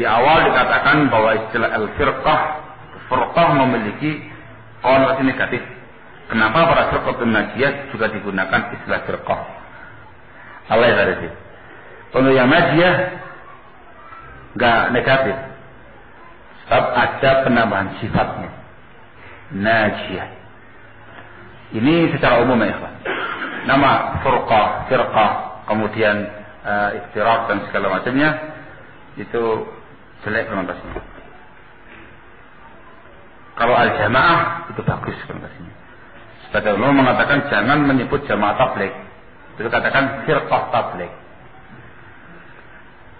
Di awal dikatakan bahwa istilah al-firqah, furqah memiliki konotasi negatif. Kenapa pada firqatun najiyah juga digunakan istilah firqah? Allah ya tadi. Kalau yang najiyah enggak negatif. Sebab ada penambahan sifatnya. Najiyah. Ini secara umum ya, ikhwan. Nama furqah, firqah, kemudian iftirak dan segala macamnya itu jelek konotasinya. Kalau al-jamaah itu bagus konotasinya. Sebagai ulama mengatakan jangan menyebut jamaah tabligh. Itu katakan firqah tabligh.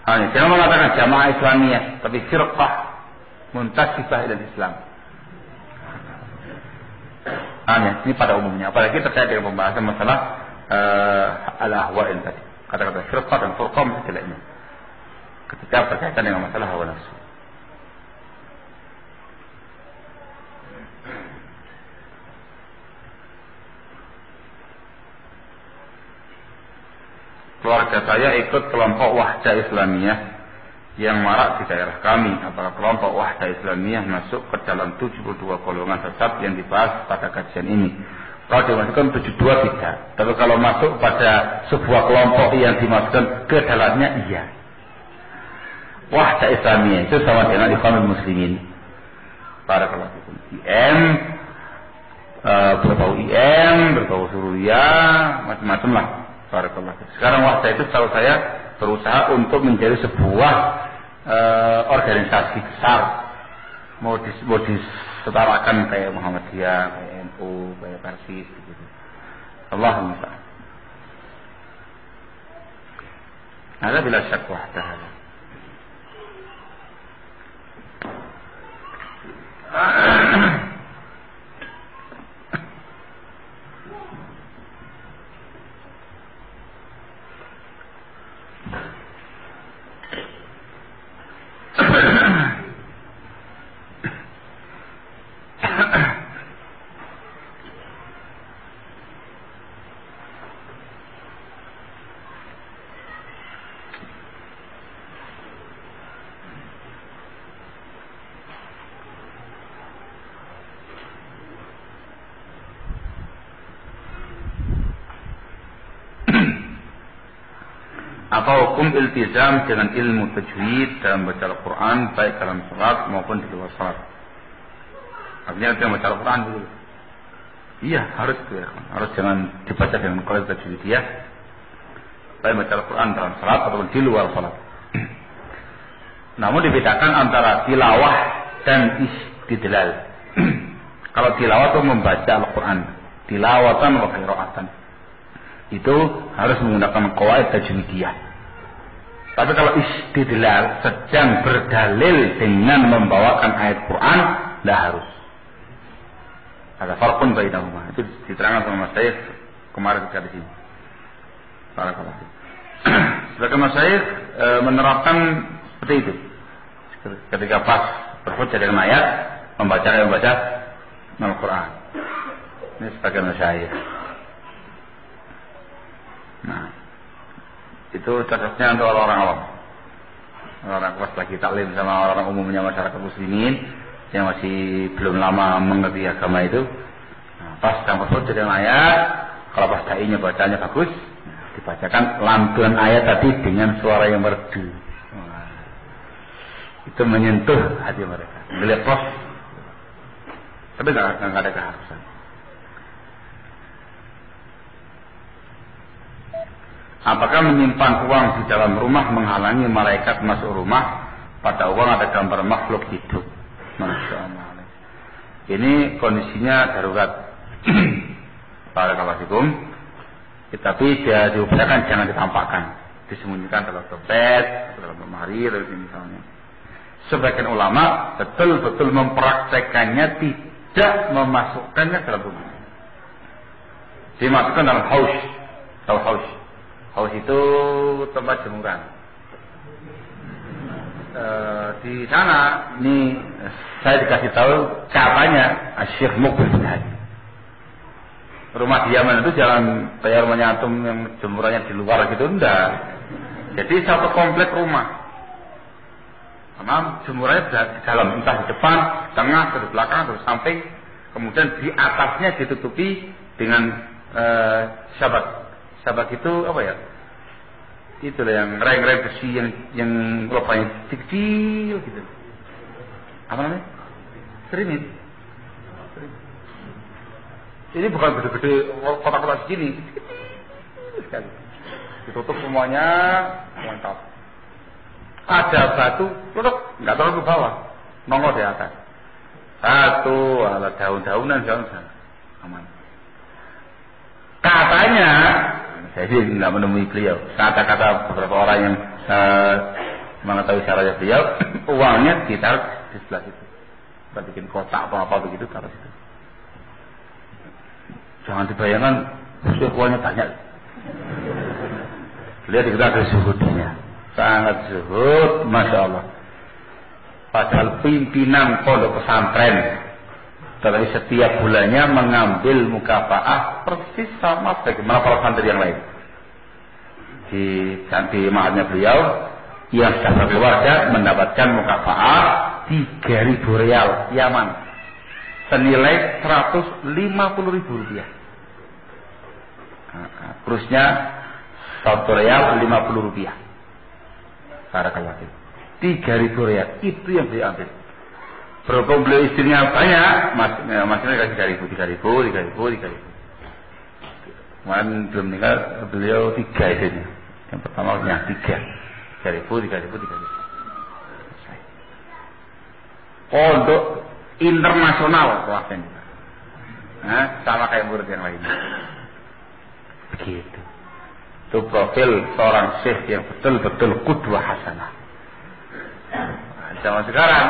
Jangan mengatakan jamaah Islamiyah, tapi firqah muntasibah ila Islam. Ini pada umumnya, apalagi terkait dengan pembahasan masalah al-ahwa'il tadi. Kata-kata firqah dan furqah mesti jeleknya ketika berkaitan dengan masalah hawa nafsu. Keluarga saya ikut kelompok Wahdah Islamiyah yang marak di daerah kami. Apakah kelompok Wahdah Islamiyah masuk ke dalam 72 golongan sesat yang dibahas pada kajian ini? Kalau dimasukkan 72 tidak. Tapi kalau masuk pada sebuah kelompok yang dimasukkan ke dalamnya, iya. Wahdah Islamiyah itu sama dengan Ikhwanul Muslimin. Barakallahu fikum. IM, berbau IM, berbau Surya, macam-macam lah. Barakallahu fikum. Sekarang Wahdah itu setahu saya berusaha untuk menjadi sebuah organisasi besar. Mau disetarakan kayak Muhammadiyah, kayak NU, kayak Persis gitu. Allahumma ta'ala. Ada bila syak wahdah. Apa hukum iltizam dengan ilmu tajwid dalam baca Al-Quran baik dalam salat maupun di luar salat? Artinya dalam baca Al-Quran dulu. Iya, harus itu ya. Harus jangan dibaca dengan kualitas tajwidiyah baik baca Al-Quran dalam salat ataupun di luar salat. Namun dibedakan antara tilawah dan istidlal. Kalau tilawah itu membaca Al-Quran, tilawatan wa qiraatan, itu harus menggunakan qawaid tajwidiyah. Tapi kalau istidlal sedang berdalil dengan membawakan ayat Quran, tidak harus. Ada farqun bainahuma. Itu diterangkan sama Mas Syekh kemarin ketika di sini. Barakallahu fiik. Sebagai Mas Syekh menerapkan seperti itu. Ketika pas berhujjah dengan ayat, membaca Al-Quran. Ini sebagai Mas Syekh. Nah, itu cocoknya untuk orang-orang awam. Orang pas lagi taklim sama orang umumnya masyarakat muslimin yang masih belum lama mengerti agama itu. Nah, pas sedang berhujjah dengan ayat, kalau pas dai-nya bacanya bagus, dibacakan lantunan ayat tadi dengan suara yang merdu. Nah, itu menyentuh hati mereka. Melepas. Tapi nggak ada keharusan. Apakah menyimpan uang di dalam rumah menghalangi malaikat masuk rumah? Pada uang ada gambar makhluk hidup. Masya Allah. Ini kondisinya darurat. Barakallahu fikum. Tapi dia diupayakan jangan ditampakkan, disembunyikan dalam dompet, dalam lemari, misalnya. Sebagian ulama betul-betul mempraktekannya, tidak memasukkannya dalam rumah. Dimasukkan dalam haus. Tahu haus? Haus itu tempat jemuran. Di sana, ini saya dikasih tahu caranya Syekh Mukbil bin Hadi. Rumah di Yaman itu jangan kayak rumahnya antum yang jemurannya di luar gitu, enggak. Jadi satu komplek rumah. Amam jemurannya di dalam, entah di depan, di tengah, atau di belakang, atau di samping. Kemudian di atasnya ditutupi dengan sabat. Sabat itu apa ya? Itulah yang reng-reng besi yang lubangnya kecil gitu. Apa namanya? Serimit. Ini bukan gede-gede kotak-kotak segini. Sekali. Ditutup semuanya, lengkap. Ada batu, tutup, nggak turun ke bawah, nongol di atas. Satu, ada daun-daunan, aman. Katanya, saya sih nggak menemui beliau. Kata-kata beberapa orang yang mengetahui caranya beliau, uangnya ditaruh di sebelah situ. Kita bikin kotak apa begitu taruh situ. Jangan dibayangkan, uangnya banyak. Beliau dikenal dari zuhudnya, sangat zuhud, masya Allah. Padahal pimpinan pondok pesantren, tetapi setiap bulannya mengambil mukafaah persis sama bagaimana para santri yang lain. Di mahatnya beliau yang sudah berkeluarga mendapatkan mukafaah 3.000 rial Yaman, senilai 150.000 rupiah. Terusnya 1 rial 50 rupiah. Barakallahu fiik. 3.000 rial itu yang beliau ambil. Berhubung beliau istrinya banyak, masnya kasih 3.000. Kemarin belum meninggal beliau 3 istrinya. Yang pertama punya 3.000. Pondok internasional kelasnya. Nah, sama kayak murid yang lainnya. Begitu. Itu profil seorang syekh yang betul-betul qudwah hasanah. Zaman sekarang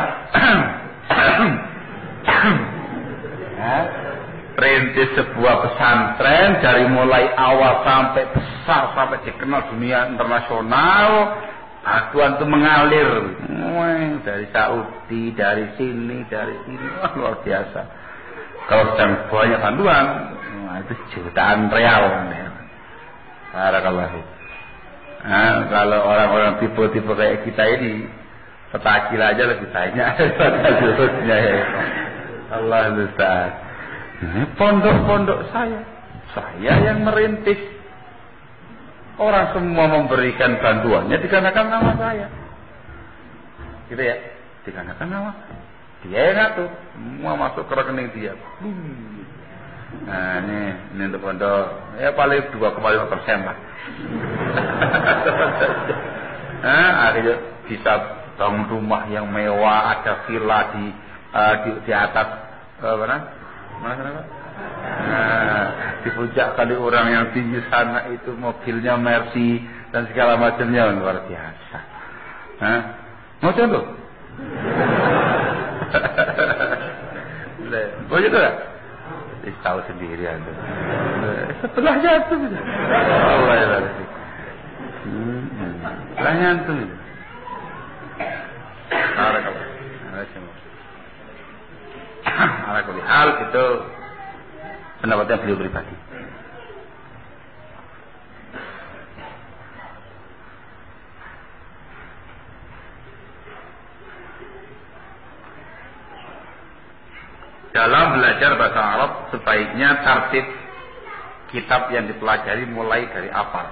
perintis sebuah pesantren dari mulai awal sampai besar sampai dikenal dunia internasional, aduan itu mengalir dari Saudi, dari sini, luar biasa. Kalau sedang banyak bantuan, itu jutaan real. Barakallahu. Kalau orang-orang tipe-tipe kayak kita ini, petakil aja lebih banyak daripada jurusnya ya. Allah Ustaz. Ini pondok-pondok saya yang merintis. Orang semua memberikan bantuannya dikarenakan nama saya. Gitu ya, dikarenakan nama. Dia yang ngatur, semua masuk ke rekening dia. Nah ini untuk pondok ya paling 2,5% lah. Akhirnya bisa bangun rumah yang mewah, ada villa di atas mana? Di puncak kali orang yang tinggi sana itu mobilnya Mercy dan segala macamnya luar biasa. Mau contoh? Boleh juga? Tahu sendiri anda. Setelahnya itu, Allah ya berarti. Setelahnya itu. Hal itu pendapatnya beliau pribadi. Dalam belajar bahasa Arab sebaiknya tartib kitab yang dipelajari mulai dari apa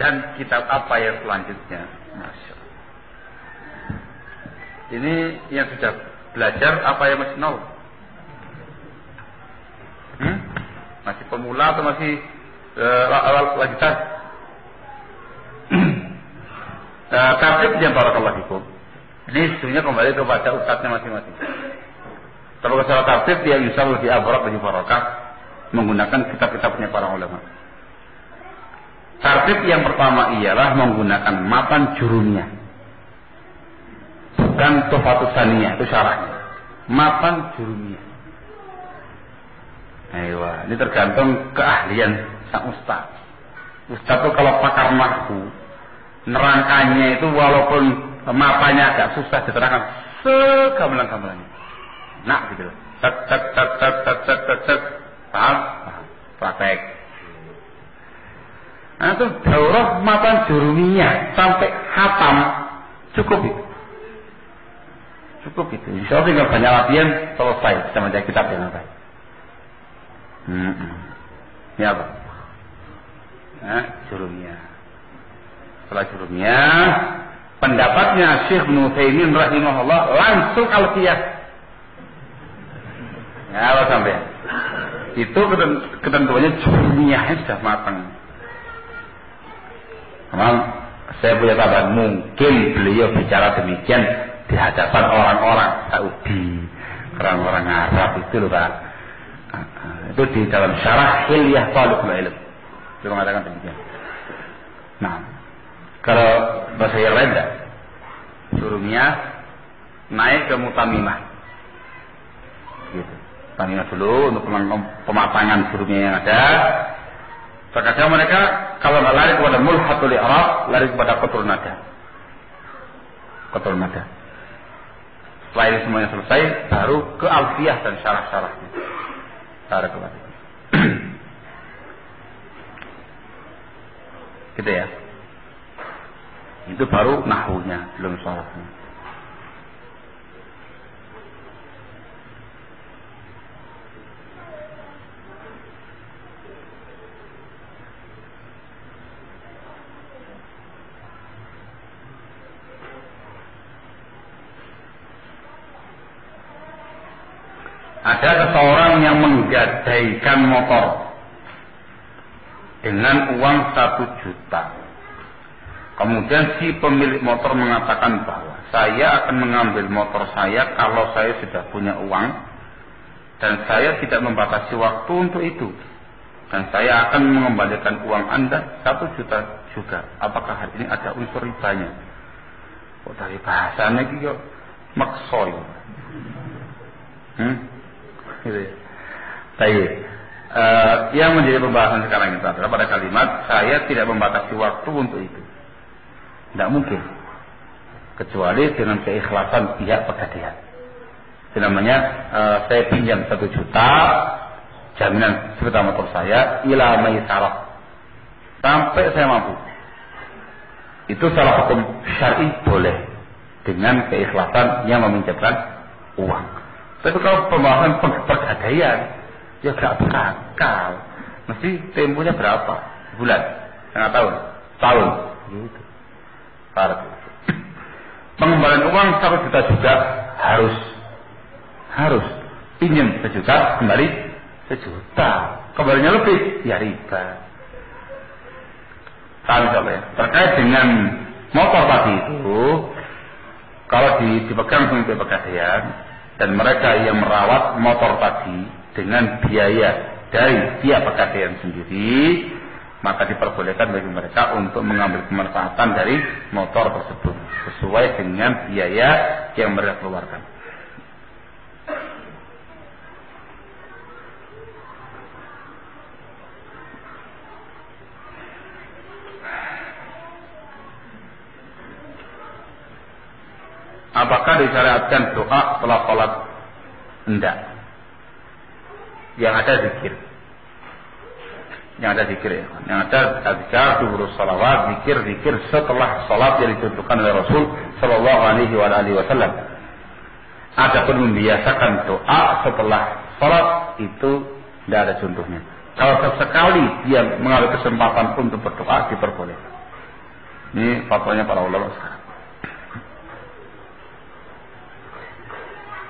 dan kitab apa yang selanjutnya. Masya Allah. Ini yang sudah belajar apa yang masih nol? Masih pemula atau masih lanjutan? Tartibnya barakallahu fikum. Ini sebenarnya kembali kepada ustadznya masing-masing. Kalau secara tartib dia bisa lebih abrak, lebih barakah menggunakan kitab-kitabnya para ulama. Tartib yang pertama ialah menggunakan matan jurumiyah, bukan tuhfatus saniyah, itu syarahnya. Matan jurumiyah. Ini tergantung keahlian sang ustaz. Ustaz itu kalau pakar nahwu, nerangkannya itu walaupun mapanya agak susah diterangkan segamblang-gamblangnya. Nah gitu loh. Paham? Praktek. Nah, itu daurah matan jurumiyah sampai khatam cukup itu. Cukup itu. Insya Allah tinggal banyak latihan selesai bisa baca kitab yang baik. Ini apa? Nah, jurumiyah. Setelah jurumiyah, pendapatnya Syekh Ibnu Utsaimin rahimahullah langsung alfiyah. Ya, apa sampai? Itu ketentuannya jurumiyahnya sudah matang. Memang saya punya kabar mungkin beliau bicara demikian di hadapan orang-orang Saudi, orang-orang Arab itu loh Pak. Itu di dalam syarah Hilyah Thalibul Ilm. Dia mengatakan demikian. Nah, kalau bahasa yang lain enggak. Jurumiyah naik ke mutamimah. Gitu. Mutamimah dulu untuk pematangan jurumiyah yang ada. Terkadang mereka kalau nggak lari kepada mulhatul i'rab, lari kepada qatul nada. Qatul nada. Setelah ini semuanya selesai, baru ke alfiyah dan syarah-syarahnya. Barakallahu. Gitu ya. Itu baru nahwunya, belum syarahnya. Ada seseorang yang menggadaikan motor dengan uang 1 juta. Kemudian si pemilik motor mengatakan bahwa saya akan mengambil motor saya kalau saya sudah punya uang dan saya tidak membatasi waktu untuk itu. Dan saya akan mengembalikan uang Anda 1 juta juga. Apakah hal ini ada unsur ribanya? Kok dari bahasanya itu maksoy. Gitu ya. Baik. Yang menjadi pembahasan sekarang itu adalah pada kalimat saya tidak membatasi waktu untuk itu. Tidak mungkin kecuali dengan keikhlasan pihak pegadaian. Itu namanya saya pinjam 1 juta jaminan sepeda motor saya ila maisarah sampai saya mampu. Itu salah hukum syar'i boleh dengan keikhlasan yang meminjamkan uang. Tapi kalau pembahasan pegadaian, ya gak bakal. Mesti temponya berapa? Bulan? Setengah tahun? Tahun? Gitu. Pengembalian uang 1 juta juga harus pinjam 1 juta, kembali 1 juta. Kembalinya lebih, ya riba. Ya. Terkait dengan motor tadi itu, kalau dipegang sampai pegadaian, dan mereka yang merawat motor tadi dengan biaya dari pihak pegadaian sendiri, maka diperbolehkan bagi mereka untuk mengambil kemanfaatan dari motor tersebut sesuai dengan biaya yang mereka keluarkan. Apakah disyariatkan doa setelah sholat? Enggak. Yang ada zikir. Yang ada zikir ya. Yang ada azkar, duhurus salawat, zikir setelah sholat yang ditentukan oleh Rasul Sallallahu Alaihi Wasallam. Adapun membiasakan doa setelah sholat itu tidak ada contohnya. Kalau sesekali dia mengambil kesempatan untuk berdoa, diperbolehkan. Ini fatwanya para ulama sekarang.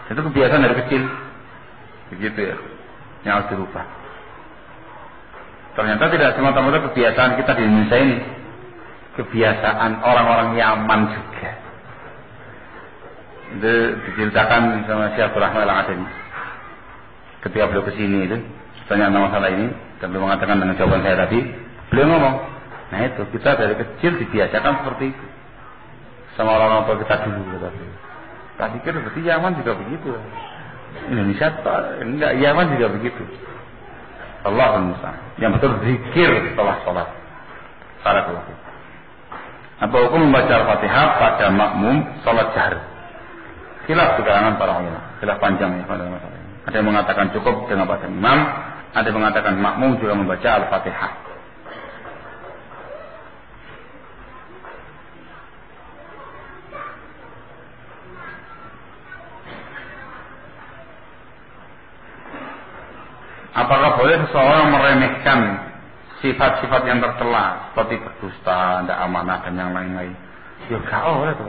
Itu kebiasaan dari kecil, begitu ya, yang harus dirubah. Ternyata tidak semata-mata kebiasaan kita di Indonesia ini, kebiasaan orang-orang Yaman juga. Itu diceritakan sama Syekh Abdul Rahman Al-Adani. Ketika beliau kesini itu, tanya tentang masalah ini, dan beliau mengatakan dengan jawaban saya tadi, beliau ngomong, nah itu kita dari kecil dibiasakan seperti itu, sama orang-orang tua kita dulu, kata beliau. Tak pikir berarti Yaman juga begitu. Indonesia enggak, Yaman juga begitu. Allahumma musta'an. Yang betul zikir setelah sholat. Barakallahu. Apa hukum membaca Al-Fatihah pada makmum sholat jahar? Khilaf kalangan para ulama. Khilaf panjang ya pada masalah ini. Ada yang mengatakan cukup dengan baca imam, ada yang mengatakan makmum juga membaca Al-Fatihah. Apakah boleh seseorang meremehkan sifat-sifat yang tercela seperti berdusta, tidak amanah dan yang lain-lain? Ya gak boleh tuh.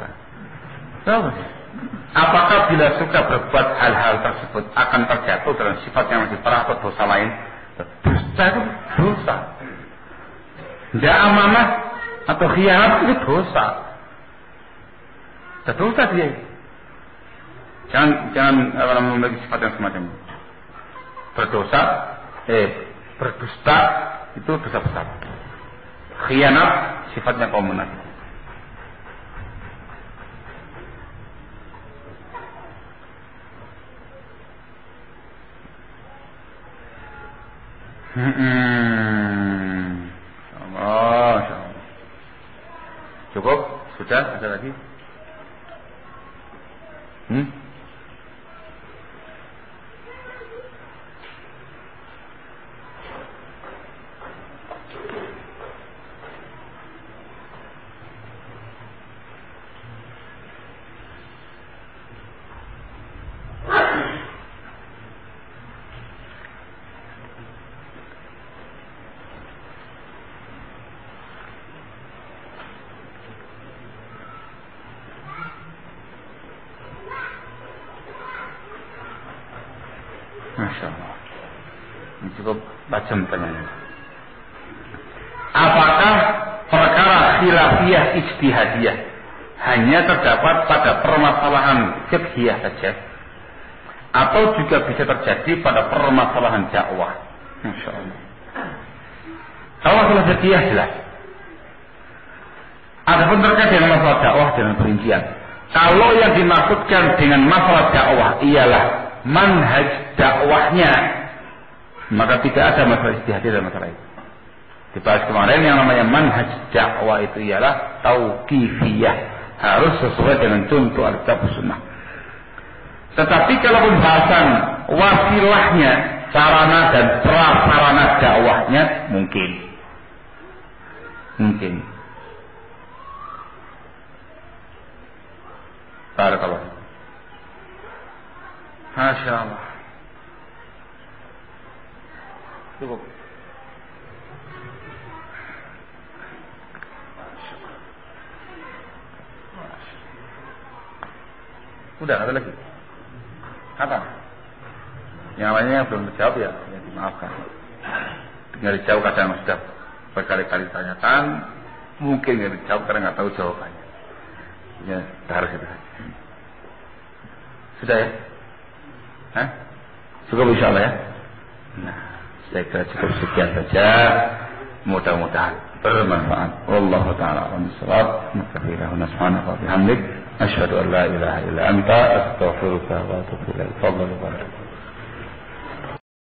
Apakah bila suka berbuat hal-hal tersebut akan terjatuh dalam sifat yang lebih parah atau dosa lain? Dusta itu dosa. Tidak amanah atau khianat itu dosa. Dosa dia. Jangan memiliki sifat yang semacam itu. Berdusta itu dosa besar. Khianat sifatnya kaum munafik. Allah. Cukup? Sudah? Ada lagi? Masya Allah. Ini cukup tajam pertanyaan. Apakah perkara khilafiyah ijtihadiyah hanya terdapat pada permasalahan fiqhiyah saja, atau juga bisa terjadi pada permasalahan dakwah? Masya Allah. Kalau masalah fiqhiyah jelas. Adapun terkait dengan masalah dakwah dengan perincian. Kalau yang dimaksudkan dengan masalah dakwah ialah manhaj dakwahnya, maka tidak ada masalah ijtihadiyah dalam masalah itu. Dibahas kemarin yang namanya manhaj dakwah itu ialah tauqifiyah, harus sesuai dengan contoh Alkitab Sunnah. Tetapi kalau pembahasan wasilahnya, sarana dan prasarana dakwahnya mungkin. Barakallahu. Masya Allah. Cukup. Udah, ada lagi? Apa? Yang lainnya belum dijawab ya dimaafkan. Tinggal dijawab kadang sudah berkali-kali tanyakan, mungkin nggak dijawab karena nggak tahu jawabannya. Ya, harus itu. Sudah ya? Cukup insyaallah ya. Nah, saya kira cukup sekian saja. Mudah-mudahan bermanfaat. Wallahu taala a'lam bissawab. Subhanaka wa bihamdik asyhadu an la ilaha illa anta astaghfiruka wa atubu ilaik.